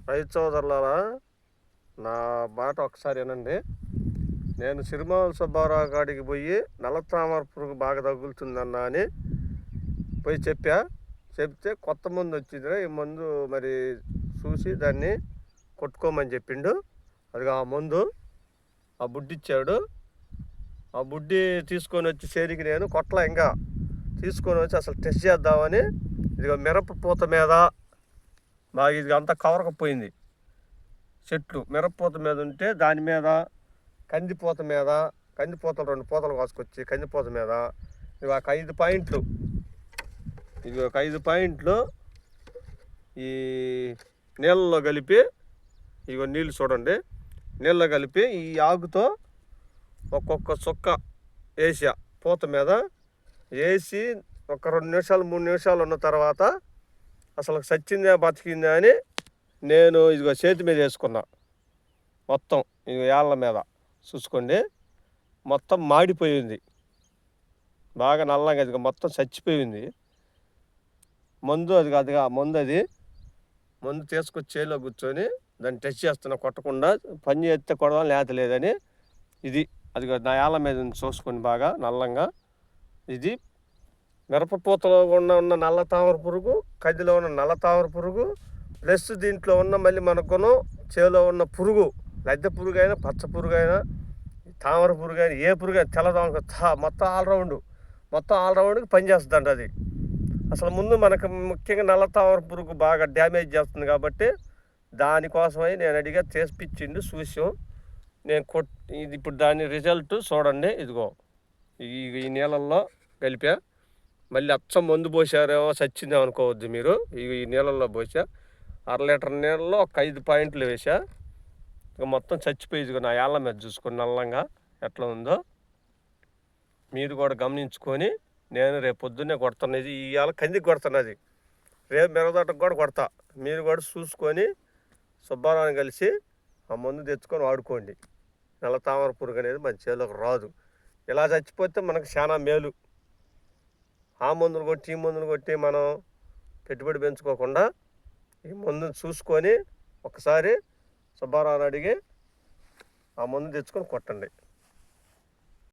రైతు సోదరులారా, నా మాట ఒకసారి వినండి. నేను సిరిమాల సుబ్బారావు కాడికి పోయి నల్ల తామర పురుగు బాగా తగులుతుందన్నా అని పోయి చెప్తే కొత్త మందు వచ్చిందిరా, ఈ మందు మరి చూసి దాన్ని కొట్టుకోమని చెప్పిండు. అది ఆ మందు ఆ బుడ్డి ఇచ్చాడు. ఆ బుడ్డి తీసుకొని వచ్చి చేరికి నేను కొట్ల ఇంకా తీసుకొని వచ్చి అసలు టెస్ట్ చేద్దామని ఇదిగో మిరప పూత మీద బాగా ఇది అంతా కవరకపోయింది. చెట్లు మిరపపూత మీద ఉంటే దాని మీద కందిపూత మీద, కందిపూతలు 2 పూతలు కోసుకొచ్చి కందిపూత మీద ఇవి ఒక 5 పాయింట్లు, ఇవి ఒక 5 పాయింట్లు ఈ నీళ్ళలో కలిపి, ఇగో నీళ్ళు చూడండి, నీళ్ళలో కలిపి ఈ ఆకుతో ఒక్కొక్క చుక్క వేసా పూత మీద వేసి ఒక 2 నిమిషాలు 3 నిమిషాలు ఉన్న తర్వాత అసలు చచ్చిందా బతికిందా అని నేను ఇదిగో చేతి మీద వేసుకున్నా. మొత్తం ఇదిగో ఏళ్ళ మీద చూసుకోండి, మొత్తం మాడిపోయింది, బాగా నల్లగా ఇదిగో మొత్తం చచ్చిపోయింది. మందు అది మందు తీసుకొచ్చి చేలో కూర్చొని దాన్ని టెస్ట్ చేస్తున్నా, కొట్టకుండా పని చేస్తే కొడదాం లేత లేదని. ఇది అదిగో నా ఏళ్ళ మీద చూసుకొని బాగా నల్లంగా. ఇది మిరపపూతలో ఉన్న నల్ల తామర పురుగు, కందిలో ఉన్న నల్ల తామర పురుగు, ప్లస్ దీంట్లో ఉన్న మళ్ళీ మనకును చేలో ఉన్న పురుగు, లద్దె పురుగు అయినా పచ్చ పురుగు అయినా తామర పురుగు అయినా ఏ పురుగు అయినా తెల్లదామక మొత్తం ఆల్రౌండ్కి పనిచేస్తుందంట అది. అసలు ముందు మనకు ముఖ్యంగా నల్ల తామర పురుగు బాగా డ్యామేజ్ చేస్తుంది కాబట్టి దానికోసమై నేను అడిగా చేసిపించిండు చూసాం. నేను ఇది ఇప్పుడు దాని రిజల్ట్ చూడండి. ఇదిగో ఈ నీళ్ళల్లో కలిపా, మళ్ళీ అచ్చం మందు పోసారేమో చచ్చిందేమో అనుకోవద్దు మీరు. ఈ నీళ్ళల్లో పోసా, 1/2 లీటర్ నీళ్ళలో ఒక 5 పాయింట్లు వేసా, ఇక మొత్తం చచ్చిపోయి ఇదిగో నా ఏళ్ళ మీద చూసుకొని నల్లంగా ఎట్లా ఉందో మీరు కూడా గమనించుకొని. నేను రేపు పొద్దున్నే కొడుతున్నది, ఇవాళ కందికి కొడుతున్నది, రేపు మిరగదొట్టకు కూడా కొడతా. మీరు కూడా చూసుకొని సుబ్బారావుని కలిసి ఆ మందు తెచ్చుకొని వాడుకోండి. నల్ల తామర పురుగు అనేది మన చేలోకి రాదు. ఇలా చచ్చిపోతే మనకు చాలా మేలు. ఆ మందులు కొట్టి ఈ మందులు కొట్టి మనం పెట్టుబడి పెంచుకోకుండా ఈ మందుని చూసుకొని ఒకసారి సుబ్బారావుని అడిగి ఆ మందు తెచ్చుకొని కొట్టండి.